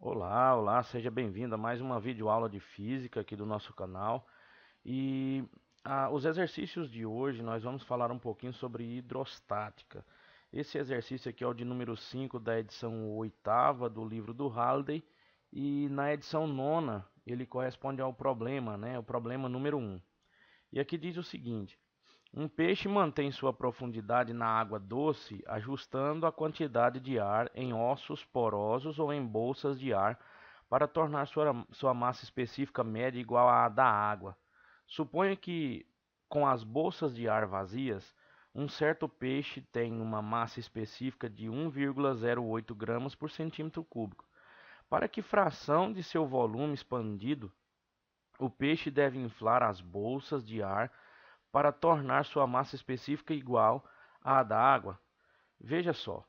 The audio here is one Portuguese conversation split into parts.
Olá, olá, seja bem-vindo a mais uma videoaula de física aqui do nosso canal. E os exercícios de hoje nós vamos falar um pouquinho sobre hidrostática. Esse exercício aqui é o de número 5 da edição oitava do livro do Halliday. E na edição nona ele corresponde ao problema, né? O problema número um. E aqui diz o seguinte: um peixe mantém sua profundidade na água doce, ajustando a quantidade de ar em ossos porosos ou em bolsas de ar para tornar sua massa específica média igual à da água. Suponha que, com as bolsas de ar vazias, um certo peixe tem uma massa específica de 1,08 gramas por centímetro cúbico. Para que fração de seu volume expandido o peixe deve inflar as bolsas de ar para tornar sua massa específica igual à da água? Veja só,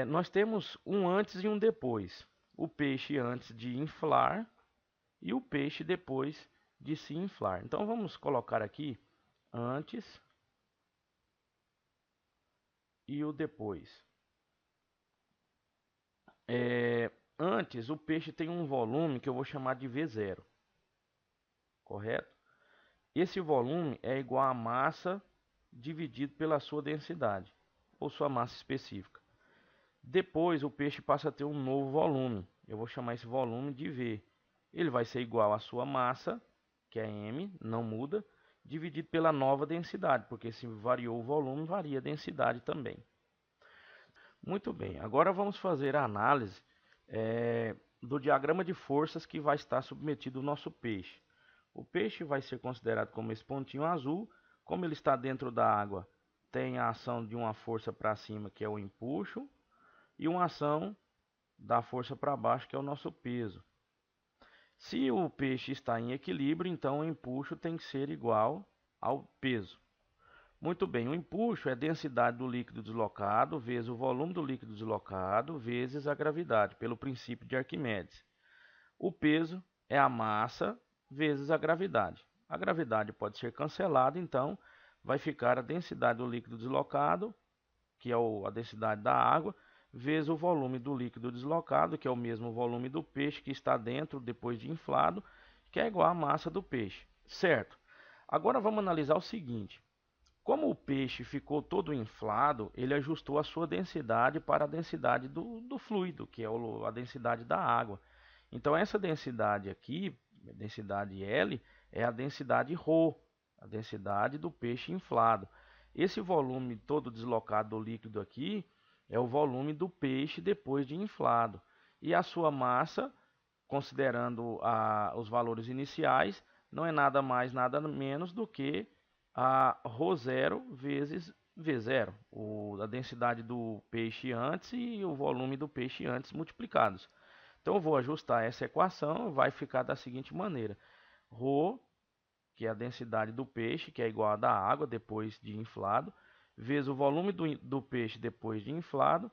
nós temos um antes e um depois. O peixe antes de inflar e o peixe depois de se inflar. Então vamos colocar aqui antes e o depois. Antes, o peixe tem um volume que eu vou chamar de V0, correto? Esse volume é igual à massa dividido pela sua densidade, ou sua massa específica. Depois o peixe passa a ter um novo volume. Eu vou chamar esse volume de V. Ele vai ser igual à sua massa, que é M, não muda, dividido pela nova densidade, porque se variou o volume, varia a densidade também. Muito bem, agora vamos fazer a análise do diagrama de forças que vai estar submetido o nosso peixe. O peixe vai ser considerado como esse pontinho azul. Como ele está dentro da água, tem a ação de uma força para cima, que é o empuxo, e uma ação da força para baixo, que é o nosso peso. Se o peixe está em equilíbrio, então o empuxo tem que ser igual ao peso. Muito bem, o empuxo é a densidade do líquido deslocado vezes o volume do líquido deslocado vezes a gravidade, pelo princípio de Arquimedes. O peso é a massa vezes a gravidade. A gravidade pode ser cancelada, então vai ficar a densidade do líquido deslocado, que é a densidade da água, vezes o volume do líquido deslocado, que é o mesmo volume do peixe que está dentro depois de inflado, que é igual à massa do peixe, certo? Agora vamos analisar o seguinte: como o peixe ficou todo inflado, ele ajustou a sua densidade para a densidade do fluido, que é a densidade da água. Então essa densidade aqui, a densidade L, é a densidade ρ, a densidade do peixe inflado. Esse volume todo deslocado do líquido aqui é o volume do peixe depois de inflado. E a sua massa, considerando os valores iniciais, não é nada mais, nada menos do que a ρ0 vezes V0, a densidade do peixe antes e o volume do peixe antes multiplicados. Então eu vou ajustar essa equação, vai ficar da seguinte maneira: ρ, que é a densidade do peixe, que é igual a da água depois de inflado, vezes o volume do peixe depois de inflado,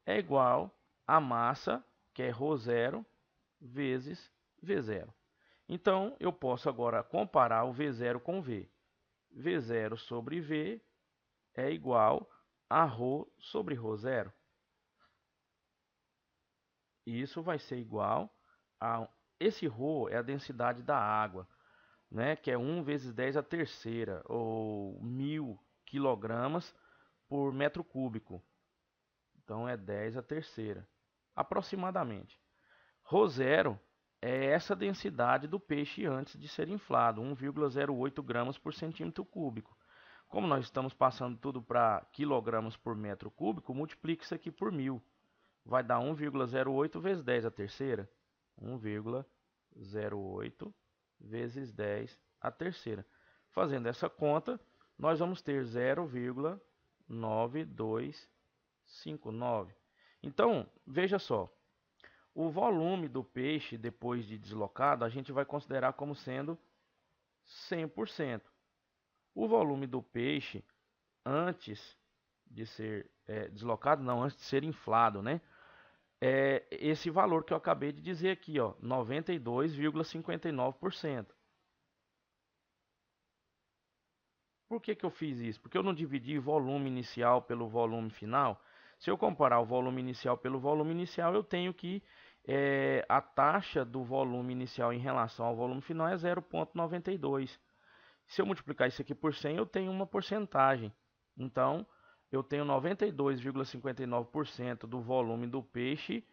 é igual à massa, que é ρ0, vezes V0. Então, eu posso agora comparar o V0 com V. V0 sobre V é igual a ρ sobre ρ0. E isso vai ser igual a... Esse ρ é a densidade da água, né, que é 1 vezes 10 a terceira, ou 1000 quilogramas por metro cúbico. Então é 10 a terceira, aproximadamente. ρ0 é essa densidade do peixe antes de ser inflado, 1,08 gramas por centímetro cúbico. Como nós estamos passando tudo para quilogramas por metro cúbico, multiplique isso aqui por 1000. Vai dar 1,08 vezes 10 a terceira. 1,08 vezes 10 a terceira. Fazendo essa conta, nós vamos ter 0,9259. Então, veja só, o volume do peixe depois de deslocado a gente vai considerar como sendo 100%. O volume do peixe antes de ser deslocado, não, antes de ser inflado, né? É esse valor que eu acabei de dizer aqui, ó, 92,59%. Por que que eu fiz isso? Porque eu não dividi volume inicial pelo volume final. Se eu comparar o volume inicial pelo volume inicial, eu tenho que a taxa do volume inicial em relação ao volume final é 0,92. Se eu multiplicar isso aqui por 100, eu tenho uma porcentagem. Então, eu tenho 92,59% do volume do peixe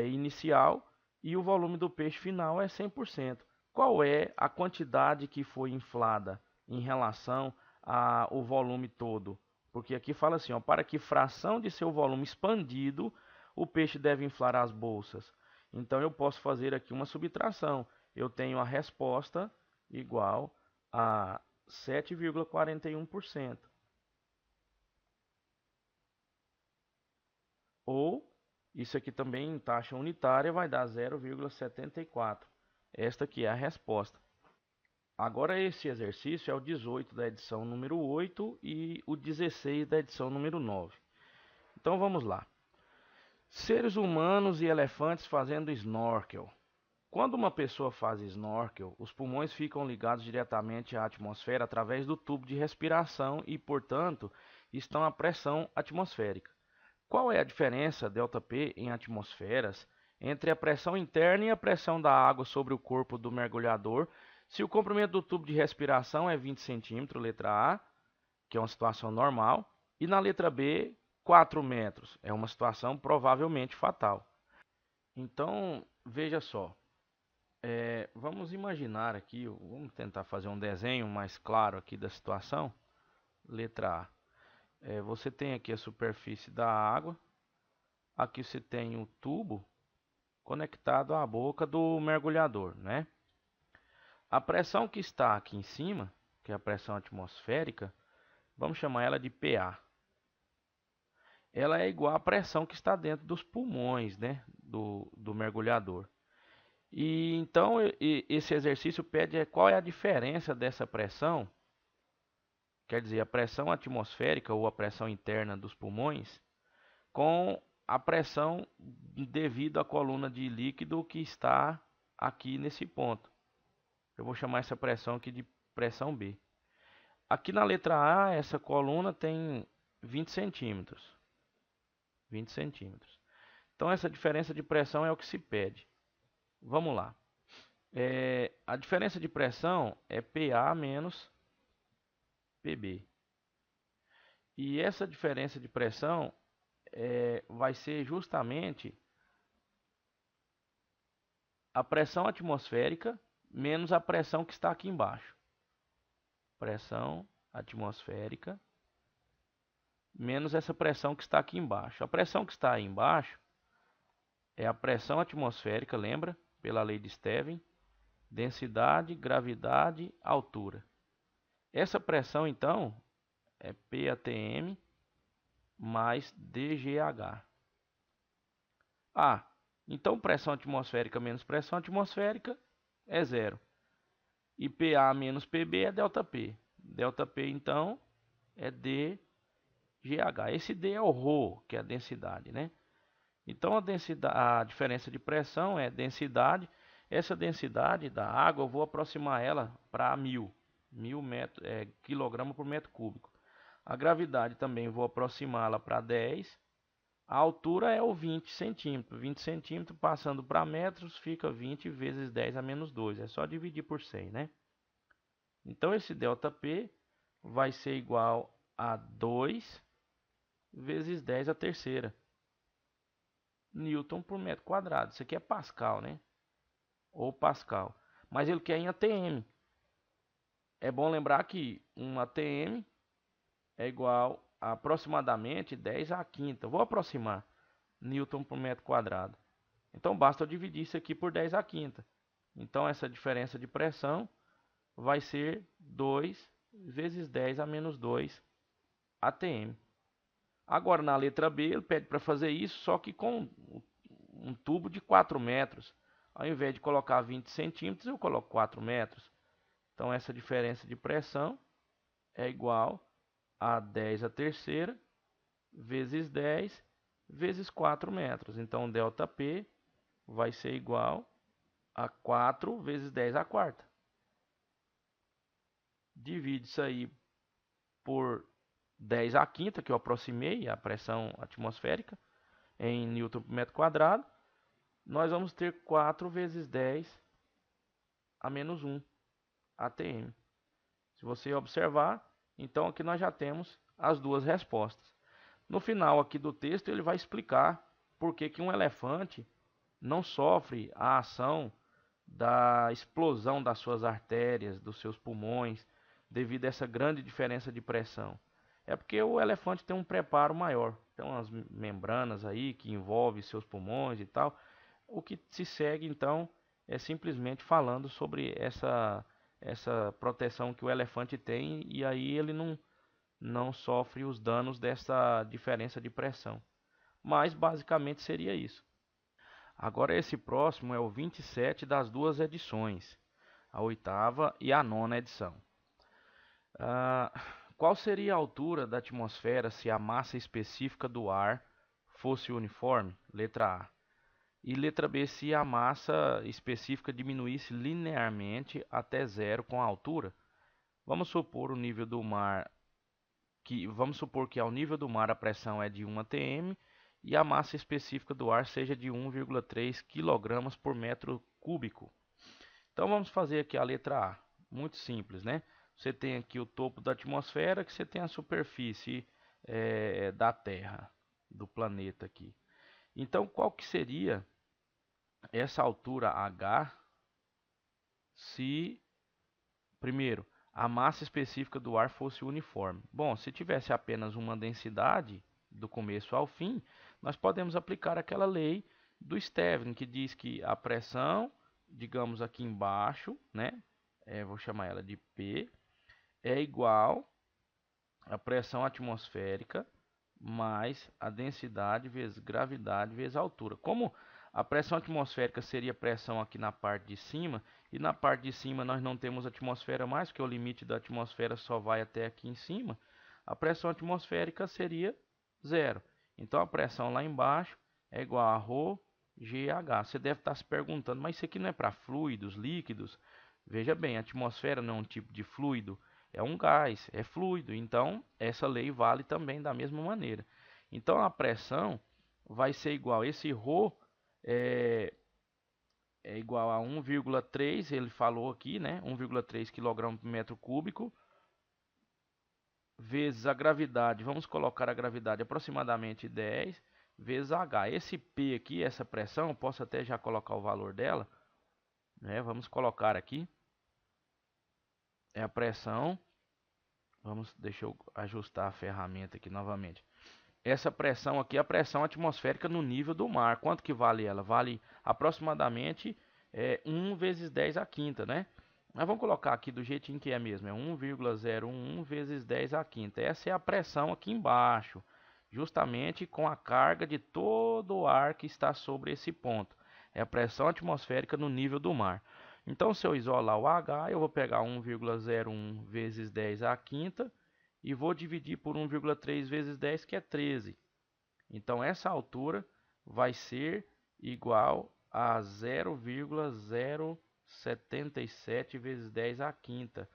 inicial e o volume do peixe final é 100%. Qual é a quantidade que foi inflada em relação ao volume todo? Porque aqui fala assim, ó, para que fração de seu volume expandido, o peixe deve inflar as bolsas. Então eu posso fazer aqui uma subtração. Eu tenho a resposta igual a 7,41%. Ou, isso aqui também em taxa unitária vai dar 0,74. Esta aqui é a resposta. Agora esse exercício é o 18 da edição número 8 e o 16 da edição número 9. Então vamos lá. Seres humanos e elefantes fazendo snorkel. Quando uma pessoa faz snorkel, os pulmões ficam ligados diretamente à atmosfera através do tubo de respiração e, portanto, estão à pressão atmosférica. Qual é a diferença ΔP em atmosferas entre a pressão interna e a pressão da água sobre o corpo do mergulhador se o comprimento do tubo de respiração é 20 centímetros, letra A, que é uma situação normal, e na letra B, 4 metros, é uma situação provavelmente fatal. Então, veja só, vamos imaginar aqui, vamos tentar fazer um desenho mais claro aqui da situação. Letra A. Você tem aqui a superfície da água, aqui você tem o tubo conectado à boca do mergulhador, né? A pressão que está aqui em cima, que é a pressão atmosférica, vamos chamar ela de PA. Ela é igual à pressão que está dentro dos pulmões, né, do mergulhador. E então esse exercício pede qual é a diferença dessa pressão, quer dizer, a pressão atmosférica ou a pressão interna dos pulmões, com a pressão devido à coluna de líquido que está aqui nesse ponto. Eu vou chamar essa pressão aqui de pressão B. Aqui na letra A, essa coluna tem 20 centímetros. 20 centímetros. Então, essa diferença de pressão é o que se pede. Vamos lá. A diferença de pressão é PA menos PB. E essa diferença de pressão vai ser justamente a pressão atmosférica menos a pressão que está aqui embaixo. Pressão atmosférica menos essa pressão que está aqui embaixo. A pressão que está aí embaixo é a pressão atmosférica, lembra? Pela lei de Stevin. Densidade, gravidade, altura. Essa pressão, então, é PATM mais DGH. Então pressão atmosférica menos pressão atmosférica é zero. E PA menos PB é ΔP. ΔP, então, é DGH. Esse D é o ρ, que é a densidade, né? Então a diferença de pressão é densidade. Essa densidade da água eu vou aproximar ela para 1000 quilograma por metro cúbico. A gravidade também vou aproximá-la para 10. A altura é o 20 centímetros. 20 centímetros passando para metros fica 20 vezes 10 a menos 2. É só dividir por 100, né? Então esse ΔP vai ser igual a 2 vezes 10 a terceira. Newton por metro quadrado. Isso aqui é Pascal, né? Ou Pascal. Mas ele quer em ATM. É bom lembrar que um ATM é igual a aproximadamente 10 à quinta. Vou aproximar Newton por metro quadrado. Então basta eu dividir isso aqui por 10 à quinta. Então essa diferença de pressão vai ser 2 vezes 10 a menos 2 ATM. Agora na letra B ele pede para fazer isso, só que com um tubo de 4 metros. Ao invés de colocar 20 centímetros, eu coloco 4 metros. Então essa diferença de pressão é igual a 10 a terceira vezes 10 vezes 4 metros. Então ΔP vai ser igual a 4 vezes 10 à quarta. Divide isso aí por 10 à quinta, que eu aproximei a pressão atmosférica, em Newton por metro quadrado. nós vamos ter 4 vezes 10 a menos 1 atm. Se você observar, então aqui nós já temos as duas respostas. No final aqui do texto ele vai explicar por que um elefante não sofre a ação da explosão das suas artérias, dos seus pulmões, devido a essa grande diferença de pressão. É porque o elefante tem um preparo maior, tem umas membranas aí que envolvem seus pulmões e tal. O que se segue então é simplesmente falando sobre essa proteção que o elefante tem e aí ele não sofre os danos dessa diferença de pressão. Mas basicamente seria isso. Agora esse próximo é o 27 das duas edições, a oitava e a nona edição. Ah, qual seria a altura da atmosfera se a massa específica do ar fosse uniforme? Letra A. E letra B, se a massa específica diminuísse linearmente até zero com a altura? Vamos supor o nível do mar vamos supor que ao nível do mar a pressão é de 1 atm e a massa específica do ar seja de 1,3 kg por metro cúbico. Então vamos fazer aqui a letra A. Muito simples, né? Você tem aqui o topo da atmosfera, que você tem a superfície da Terra, do planeta aqui. Então qual que seria essa altura H se, primeiro, a massa específica do ar fosse uniforme? Bom, se tivesse apenas uma densidade do começo ao fim, nós podemos aplicar aquela lei do Stevin, que diz que a pressão, digamos aqui embaixo, né, vou chamar ela de P, é igual à pressão atmosférica mais a densidade vezes gravidade vezes altura. Como a pressão atmosférica seria pressão aqui na parte de cima, e na parte de cima nós não temos atmosfera mais, porque o limite da atmosfera só vai até aqui em cima, a pressão atmosférica seria zero. Então a pressão lá embaixo é igual a ρ GH. Você deve estar se perguntando, mas isso aqui não é para fluidos, líquidos? Veja bem, a atmosfera não é um tipo de fluido, é um gás, é fluido. Então essa lei vale também da mesma maneira. Então a pressão vai ser igual, esse ρ é igual a 1,3, ele falou aqui, né? 1,3 kg por metro cúbico, vezes a gravidade, vamos colocar a gravidade aproximadamente 10, vezes H. Esse P aqui, essa pressão, eu posso até já colocar o valor dela, né? Vamos colocar aqui, é a pressão, deixa eu ajustar a ferramenta aqui novamente. Essa pressão aqui é a pressão atmosférica no nível do mar. Quanto que vale ela? Vale aproximadamente 1 vezes 10 à quinta, né? Mas vamos colocar aqui do jeitinho que é mesmo. É 1,011 vezes 10 à quinta. Essa é a pressão aqui embaixo. Justamente com a carga de todo o ar que está sobre esse ponto. É a pressão atmosférica no nível do mar. Então, se eu isolar o H, eu vou pegar 1,01 vezes 10 à quinta e vou dividir por 1,3 vezes 10, que é 13. Então essa altura vai ser igual a 0,077 vezes 10 à quinta.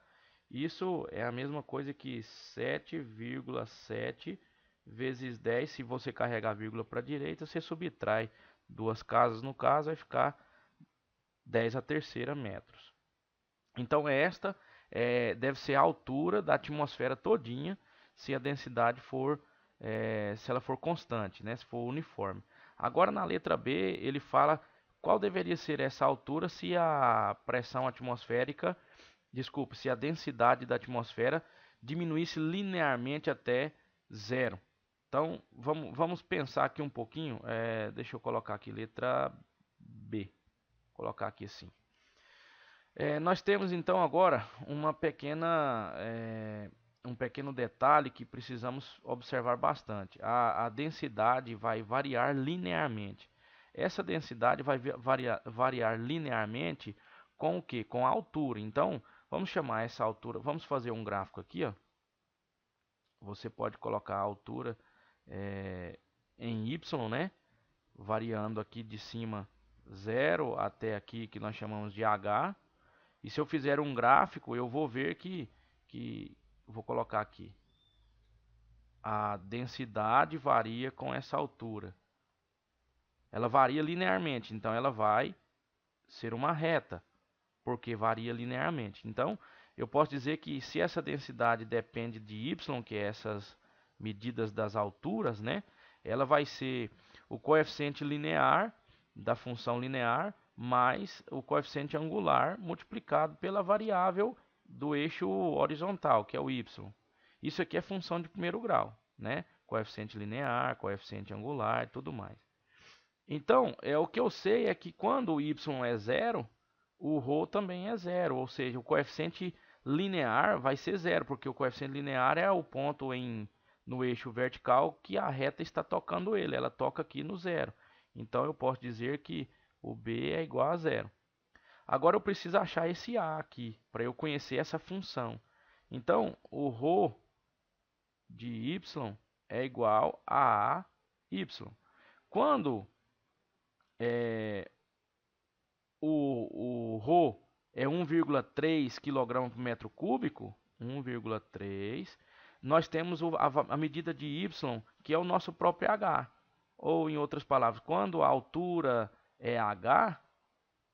Isso é a mesma coisa que 7,7 vezes 10. Se você carregar a vírgula para a direita, você subtrai duas casas no caso, vai ficar 10 à terceira metros. Então esta deve ser a altura da atmosfera todinha, se a densidade for, se ela for constante, né? Se for uniforme. Agora na letra B ele fala qual deveria ser essa altura se a pressão atmosférica, desculpe, se a densidade da atmosfera diminuísse linearmente até zero. Então vamos pensar aqui um pouquinho. Deixa eu colocar aqui letra B. Vou colocar aqui assim. Nós temos então agora um pequeno detalhe que precisamos observar bastante. A densidade vai variar linearmente. Essa densidade vai variar linearmente com o que? Com a altura. Então, vamos chamar essa altura, vamos fazer um gráfico aqui, ó. Você pode colocar a altura em Y, né? Variando aqui de cima 0 até aqui que nós chamamos de H. E se eu fizer um gráfico, eu vou ver que vou colocar aqui. A densidade varia com essa altura. ela varia linearmente, então ela vai ser uma reta, porque varia linearmente. Então, eu posso dizer que se essa densidade depende de y, que é essas medidas das alturas, né? Ela vai ser o coeficiente linear da função linear mais o coeficiente angular multiplicado pela variável do eixo horizontal, que é o y. Isso aqui é função de primeiro grau, né? Coeficiente linear, coeficiente angular e tudo mais. Então, o que eu sei é que quando o y é zero, o ρ também é zero, ou seja, o coeficiente linear vai ser zero, porque o coeficiente linear é o ponto no eixo vertical que a reta está tocando ele, ela toca aqui no zero. Então, eu posso dizer que o b é igual a zero. Agora, eu preciso achar esse a aqui, para eu conhecer essa função. Então, o ρ de y é igual a y. Quando o ρ é 1,3 kg por metro cúbico, 1,3, nós temos a medida de y, que é o nosso próprio h. Ou, em outras palavras, quando a altura é h,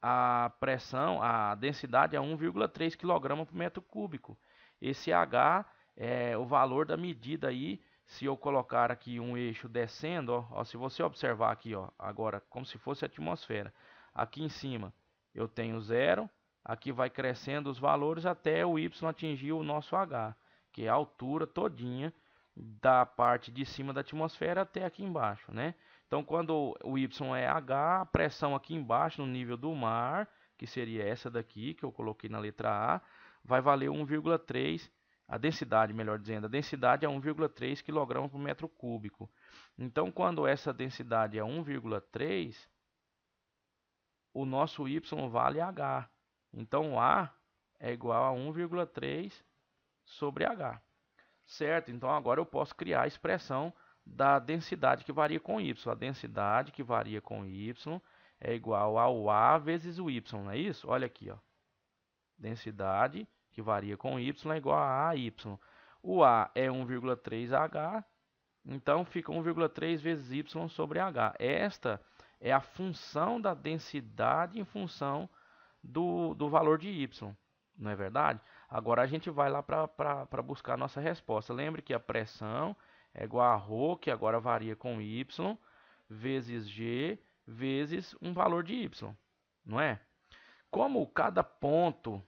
a pressão, a densidade é 1,3 kg por metro cúbico. Esse h é o valor da medida aí. Se eu colocar aqui um eixo descendo, ó, se você observar aqui, ó, agora como se fosse a atmosfera, aqui em cima eu tenho zero, aqui vai crescendo os valores até o y atingir o nosso h, que é a altura todinha da parte de cima da atmosfera até aqui embaixo, né? Então, quando o y é h, a pressão aqui embaixo no nível do mar, que seria essa daqui que eu coloquei na letra A, vai valer 1,3. A densidade, melhor dizendo, a densidade é 1,3 kg por metro cúbico. Então, quando essa densidade é 1,3, o nosso y vale h. Então, A é igual a 1,3 sobre h. Certo? Então, agora eu posso criar a expressão da densidade que varia com y. A densidade que varia com y é igual ao A vezes o y, não é isso? Olha aqui, ó. Densidade que varia com y é igual a AY. O A é 1,3H, então fica 1,3 vezes y sobre H. Esta é a função da densidade em função do valor de y, não é verdade? Agora a gente vai lá para buscar a nossa resposta. Lembre que a pressão é igual a ρ, que agora varia com y, vezes g, vezes um valor de y, não é? Como cada ponto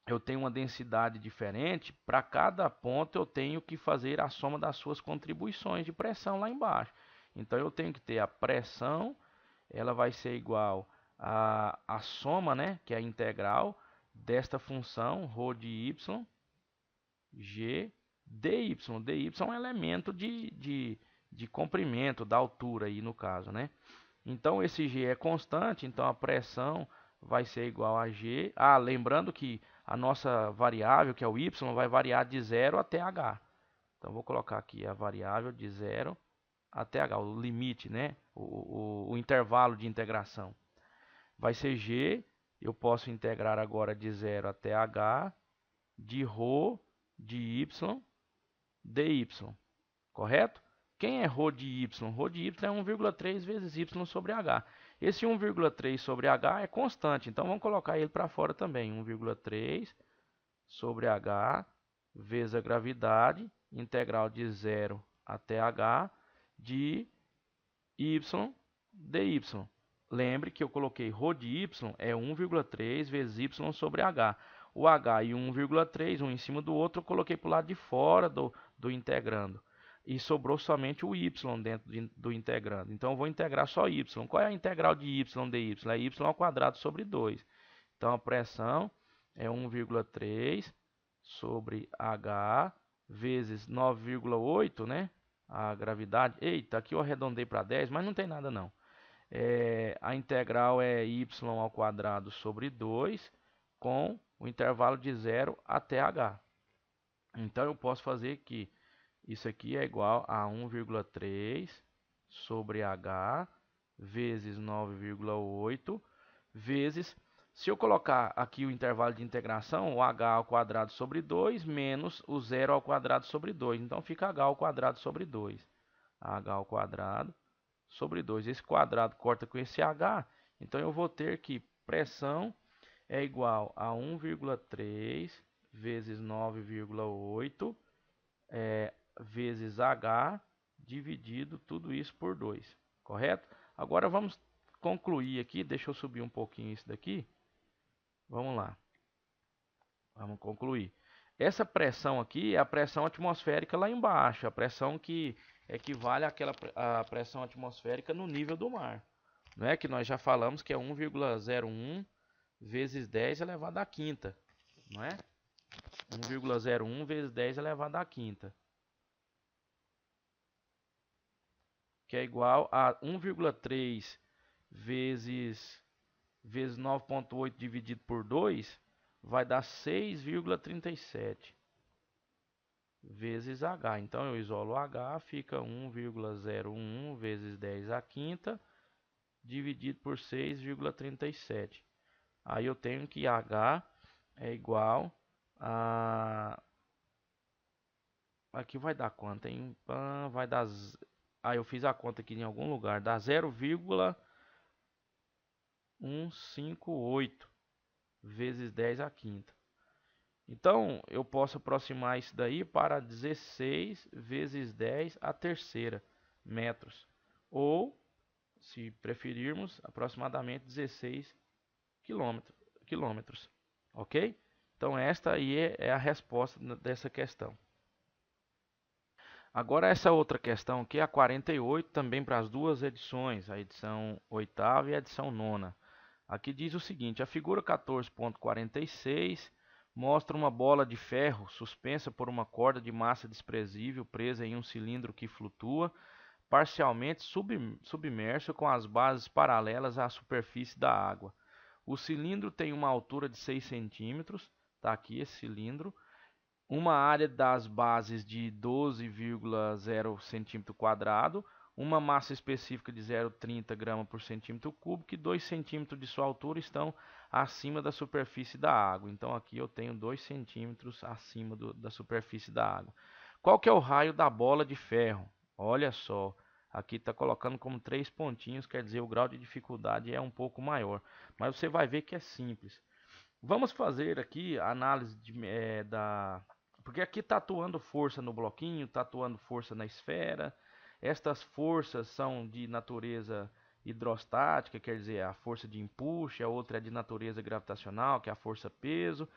eu tenho uma densidade diferente, para cada ponto eu tenho que fazer a soma das suas contribuições de pressão lá embaixo. Então eu tenho que ter a pressão, ela vai ser igual a soma, né, que é a integral desta função ρ de y, g dy. dy é um elemento de comprimento, da altura aí no caso, né? Então esse g é constante, então a pressão vai ser igual a g. Lembrando que a nossa variável, que é o y, vai variar de 0 até h. Então vou colocar aqui a variável de 0 até h, o limite, né? O intervalo de integração. Vai ser g, eu posso integrar agora de 0 até h, de ρ de y dy. Correto? Quem é ρ de y? ρ de y é 1,3 vezes y sobre h. Esse 1,3 sobre h é constante, então vamos colocar ele para fora também. 1,3 sobre h vezes a gravidade, integral de 0 até h, de y dy. Lembre que eu coloquei ρ de y é 1,3 vezes y sobre h. O h e 1,3, um em cima do outro, eu coloquei para o lado de fora do integrando. E sobrou somente o y dentro do integrando. Então, eu vou integrar só y. Qual é a integral de y dy? É y ao quadrado sobre 2. Então, a pressão é 1,3 sobre h vezes 9,8, né? A gravidade. Eita, aqui eu arredondei para 10, mas não tem nada não. A integral é y ao quadrado sobre 2 com o intervalo de 0 até h. Então, eu posso fazer que isso aqui é igual a 1,3 sobre h vezes 9,8 vezes, se eu colocar aqui o intervalo de integração, o h ao quadrado sobre 2 menos o 0 ao quadrado sobre 2. Então fica h ao quadrado sobre 2. h ao quadrado sobre 2. Esse quadrado corta com esse H, então eu vou ter que pressão é igual a 1,3 vezes 9,8 vezes H dividido tudo isso por 2, correto? Agora vamos concluir aqui, deixa eu subir um pouquinho isso daqui. Vamos lá. Vamos concluir. Essa pressão aqui é a pressão atmosférica lá embaixo, a pressão que equivale àquela a pressão atmosférica no nível do mar. Não é que nós já falamos que é 1,01 vezes 10 elevado à quinta, não é? 1,01 vezes 10 elevado à quinta, que é igual a 1,3 vezes 9,8 dividido por 2 vai dar 6,37 vezes H. Então eu isolo H, fica 1,01 vezes 10 à quinta dividido por 6,37. Aí eu tenho que H é igual a... Aqui vai dar quanto, hein? Vai dar... Eu fiz a conta aqui em algum lugar. Dá 0,158 vezes 10 à quinta. Então, eu posso aproximar isso daí para 16 vezes 10 à terceira metros. Ou, se preferirmos, aproximadamente 16 quilômetros. Ok? Então, esta aí é a resposta dessa questão. Agora, essa outra questão aqui, a 48, também para as duas edições, a edição 8ª e a edição 9ª. Aqui diz o seguinte: a figura 14.46 mostra uma bola de ferro suspensa por uma corda de massa desprezível presa em um cilindro que flutua, parcialmente submerso com as bases paralelas à superfície da água. O cilindro tem uma altura de 6 centímetros, está aqui esse cilindro, uma área das bases de 12,0 centímetro quadrado, uma massa específica de 0,30 grama por centímetro cúbico e 2 centímetros de sua altura estão acima da superfície da água. Então aqui eu tenho 2 centímetros acima da superfície da água. Qual que é o raio da bola de ferro? Olha só, aqui está colocando como 3 pontinhos, quer dizer, o grau de dificuldade é um pouco maior. Mas você vai ver que é simples. Vamos fazer aqui a análise porque aqui está atuando força no bloquinho, está atuando força na esfera. Estas forças são de natureza hidrostática, quer dizer, a força de empuxo, a outra é de natureza gravitacional, que é a força-peso.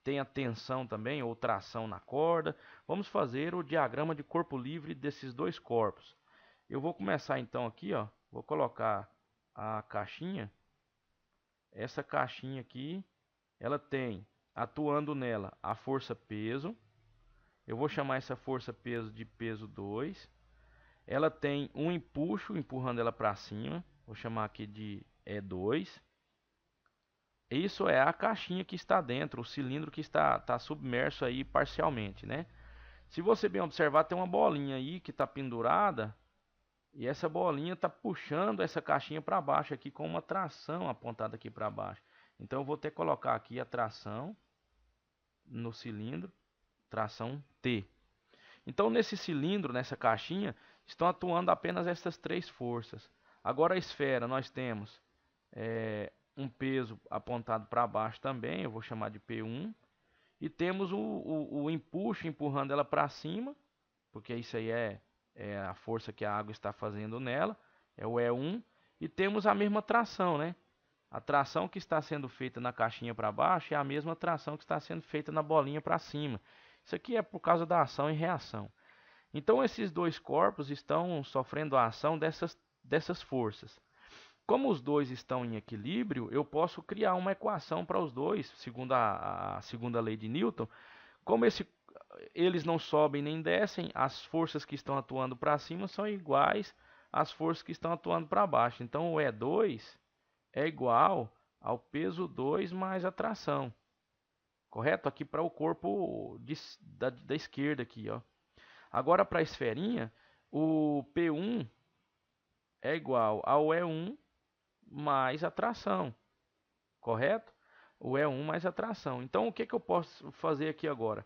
Tem a tensão também, ou tração na corda. Vamos fazer o diagrama de corpo livre desses dois corpos. Eu vou começar então aqui, ó, vou colocar a caixinha. Essa caixinha aqui, ela tem, atuando nela, a força-peso. Eu vou chamar essa força-peso de peso 2. Ela tem um empuxo, empurrando ela para cima. Vou chamar aqui de E2. Isso é a caixinha que está dentro, o cilindro que está submerso aí parcialmente, né? Se você bem observar, tem uma bolinha aí que está pendurada. E essa bolinha está puxando essa caixinha para baixo aqui com uma tração apontada aqui para baixo. Então eu vou ter que colocar aqui a tração no cilindro, tração T. Então nesse cilindro, nessa caixinha, estão atuando apenas essas 3 forças. Agora a esfera, nós temos um peso apontado para baixo também, eu vou chamar de P1. E temos o empuxo empurrando ela para cima, porque isso aí é a força que a água está fazendo nela, é o E1. E temos a mesma tração, né? A tração que está sendo feita na caixinha para baixo é a mesma tração que está sendo feita na bolinha para cima. Isso aqui é por causa da ação e reação. Então esses dois corpos estão sofrendo a ação dessas forças. Como os dois estão em equilíbrio, eu posso criar uma equação para os dois, segundo a segunda lei de Newton. Como eles não sobem nem descem, as forças que estão atuando para cima são iguais às forças que estão atuando para baixo. Então o E2 é igual ao peso 2 mais a tração. Correto? Aqui para o corpo da esquerda aqui, ó. Agora para a esferinha, o P1 é igual ao E1 mais a tração. Correto? O E1 mais a tração. Então o que eu posso fazer aqui agora?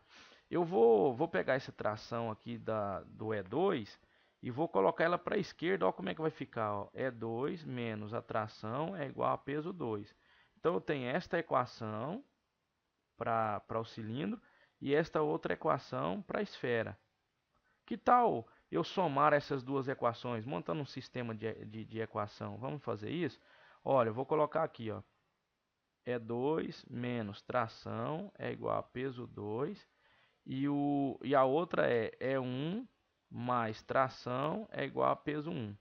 Eu vou pegar essa tração aqui do E2 e vou colocar ela para a esquerda. Olha como é que vai ficar. Ó. E2 menos a tração é igual a peso 2. Então eu tenho esta equação para o cilindro e esta outra equação para a esfera. Que tal eu somar essas duas equações, montando um sistema de equação? Vamos fazer isso? Olha, eu vou colocar aqui, ó. E2 menos tração é igual a peso 2. E a outra é E1 mais tração é igual a peso 1.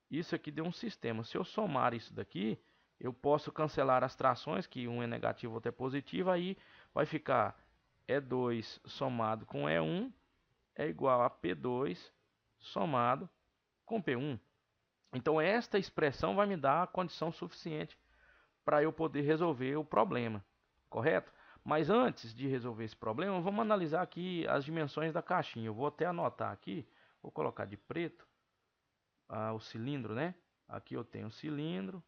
Isso aqui deu um sistema. Se eu somar isso daqui, eu posso cancelar as trações, que um é negativo, outro é positivo. Aí vai ficar E2 somado com E1 é igual a P2 somado com P1. Então esta expressão vai me dar a condição suficiente para eu poder resolver o problema, correto? Mas antes de resolver esse problema, vamos analisar aqui as dimensões da caixinha. Eu vou até anotar aqui, vou colocar de preto o cilindro, né? Aqui eu tenho o cilindro,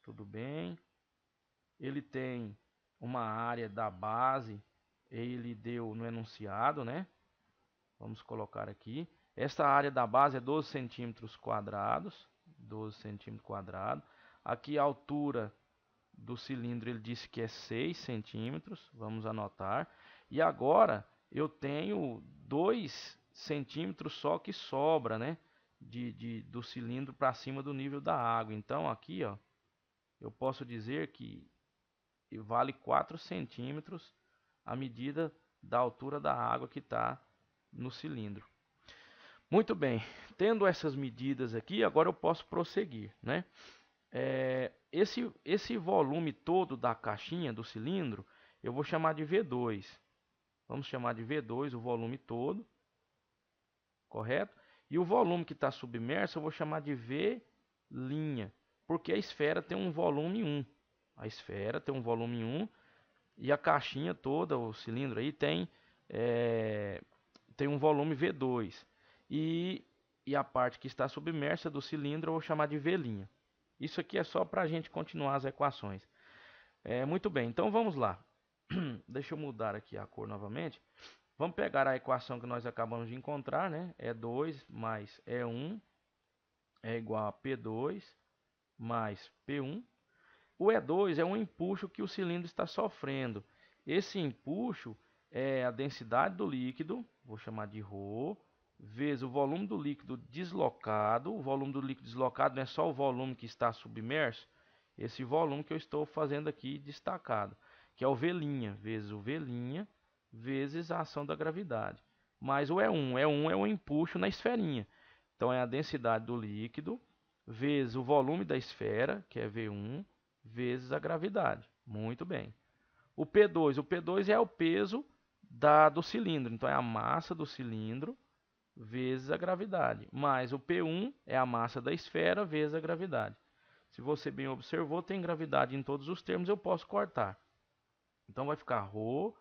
tudo bem. Ele tem uma área da base, ele deu no enunciado, né? Vamos colocar aqui. Esta área da base é 12 centímetros quadrados. 12 centímetros quadrados. Aqui a altura do cilindro ele disse que é 6 centímetros. Vamos anotar. E agora eu tenho 2 centímetros só que sobra, né? Do cilindro para cima do nível da água. Então aqui, ó, eu posso dizer que vale 4 centímetros a medida da altura da água que está no cilindro. Muito bem, tendo essas medidas aqui, agora eu posso prosseguir, né? Esse volume todo da caixinha, do cilindro, eu vou chamar de V2. Vamos chamar de V2 o volume todo, correto? E o volume que está submerso eu vou chamar de V', porque a esfera tem um volume 1. A esfera tem um volume 1 e a caixinha toda, o cilindro aí, tem um volume V2. E a parte que está submersa do cilindro eu vou chamar de V'. Isso aqui é só para a gente continuar as equações. Muito bem, então vamos lá. Deixa eu mudar aqui a cor novamente. Vamos pegar a equação que nós acabamos de encontrar, né? E2 mais E1 é igual a P2 mais P1. O E2 é um empuxo que o cilindro está sofrendo. Esse empuxo é a densidade do líquido, vou chamar de ρ, vezes o volume do líquido deslocado. O volume do líquido deslocado não é só o volume que está submerso, esse volume que eu estou fazendo aqui destacado, que é o V', vezes o V', vezes a ação da gravidade. Mais o E1. E1 é o empuxo na esferinha. Então é a densidade do líquido, vezes o volume da esfera, que é V1, vezes a gravidade. Muito bem. O P2 é o peso do cilindro. Então é a massa do cilindro vezes a gravidade. Mais o P1 é a massa da esfera vezes a gravidade. Se você bem observou, tem gravidade em todos os termos, eu posso cortar. Então vai ficar ρ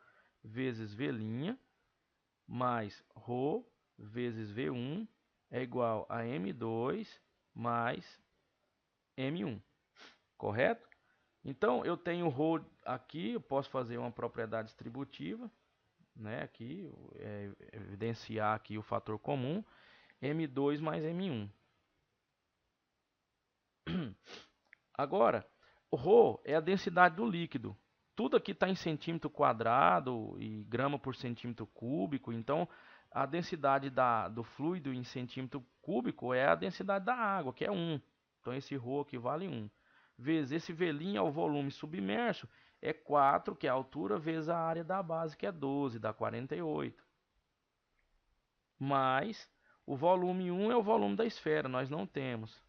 vezes V' mais ρ vezes V1 é igual a M2 mais M1. Correto? Então eu tenho ρ aqui, eu posso fazer uma propriedade distributiva, né? Aqui, evidenciar aqui o fator comum, M2 mais M1. Agora, o ρ é a densidade do líquido. Tudo aqui está em centímetro quadrado e grama por centímetro cúbico. Então, a densidade do fluido em centímetro cúbico é a densidade da água, que é 1. Então, esse ρ aqui vale 1. Vezes esse V' é o volume submerso, é 4, que é a altura, vezes a área da base, que é 12, dá 48. Mais o volume 1 é o volume da esfera, nós não temos,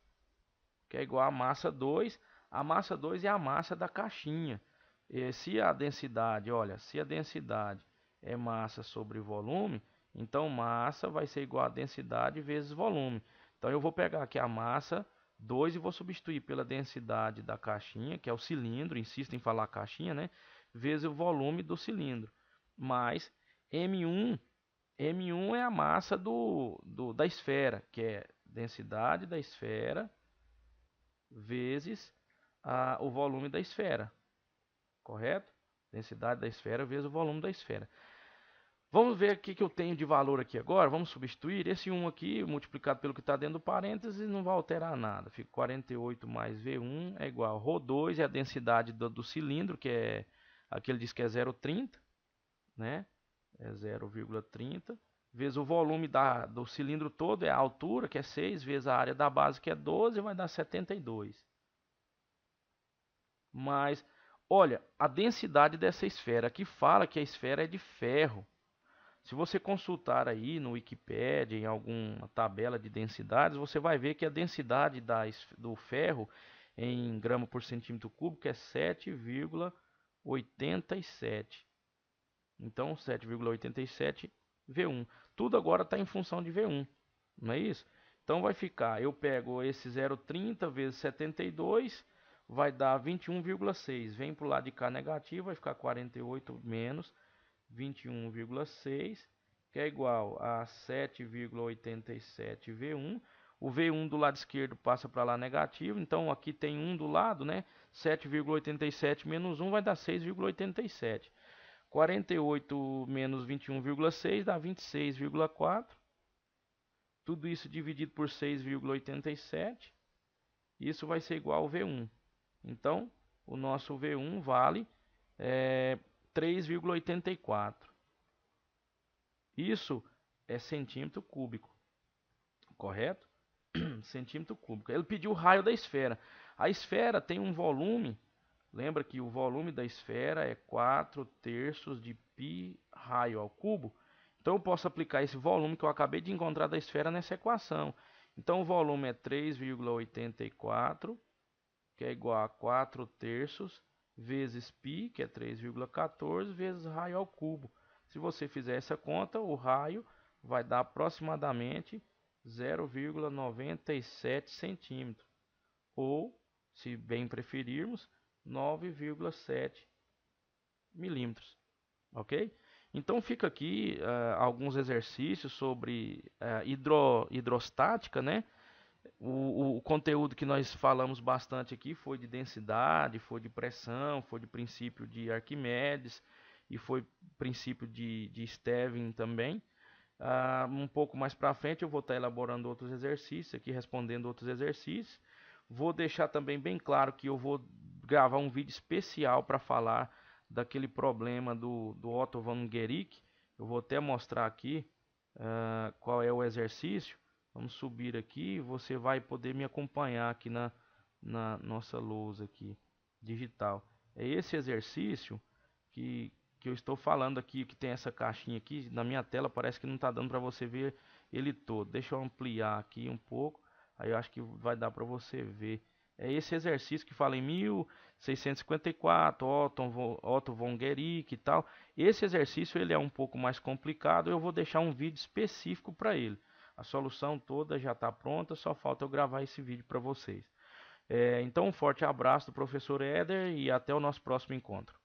que é igual a massa 2. A massa 2 é a massa da caixinha. Se a densidade, olha, se a densidade é massa sobre volume, então massa vai ser igual a densidade vezes volume. Então eu vou pegar aqui a massa 2 e vou substituir pela densidade da caixinha, que é o cilindro, insisto em falar caixinha, né? Vezes o volume do cilindro. Mais M1. M1 é a massa da esfera, que é densidade da esfera vezes o volume da esfera. Correto? Densidade da esfera vezes o volume da esfera. Vamos ver o que eu tenho de valor aqui agora. Vamos substituir esse 1 aqui, multiplicado pelo que está dentro do parênteses, não vai alterar nada. Fica 48 mais V1 é igual a ρ2, é a densidade do cilindro, que é, aqui ele diz que é 0,30, né? É 0,30, vezes o volume do cilindro todo, é a altura, que é 6, vezes a área da base, que é 12, vai dar 72. Mas, olha, a densidade dessa esfera, aqui fala que a esfera é de ferro. Se você consultar aí no Wikipedia, em alguma tabela de densidades, você vai ver que a densidade do ferro em grama por centímetro cúbico é 7,87. Então, 7,87 V1. Tudo agora está em função de V1, não é isso? Então, vai ficar, eu pego esse 0,30 vezes 72, vai dar 21,6. Vem para o lado de cá negativo, vai ficar 48 menos 21,6, que é igual a 7,87 V1. O V1 do lado esquerdo passa para lá negativo, então aqui tem 1 do lado, né? 7,87 menos 1 vai dar 6,87. 48 menos 21,6 dá 26,4. Tudo isso dividido por 6,87. Isso vai ser igual ao V1. Então, o nosso V1 vale 3,84. Isso é centímetro cúbico, correto? Centímetro cúbico. Ele pediu o raio da esfera. A esfera tem um volume. Lembra que o volume da esfera é 4/3 de π raio ao cubo? Então eu posso aplicar esse volume que eu acabei de encontrar da esfera nessa equação. Então o volume é 3,84, que é igual a 4/3 vezes π, que é 3,14, vezes raio ao cubo. Se você fizer essa conta, o raio vai dar aproximadamente 0,97 centímetros. Ou, se bem preferirmos, 9,7 milímetros. Ok? Então fica aqui alguns exercícios sobre hidrostática, né? O conteúdo que nós falamos bastante aqui foi de densidade, foi de pressão, foi de princípio de Arquimedes e foi princípio de Stevin também. Um pouco mais para frente eu vou estar elaborando outros exercícios aqui, respondendo outros exercícios. Vou deixar também bem claro que eu vou gravar um vídeo especial para falar daquele problema do Otto von Guericke. Eu vou até mostrar aqui qual é o exercício. Vamos subir aqui, você vai poder me acompanhar aqui na nossa lousa aqui, digital. É esse exercício que eu estou falando aqui, que tem essa caixinha aqui, na minha tela parece que não está dando para você ver ele todo. Deixa eu ampliar aqui um pouco, aí eu acho que vai dar para você ver. É esse exercício que fala em 1654, Otto von Guericke e tal. Esse exercício ele é um pouco mais complicado, eu vou deixar um vídeo específico para ele. A solução toda já está pronta, só falta eu gravar esse vídeo para vocês. Então, um forte abraço do professor Éder e até o nosso próximo encontro.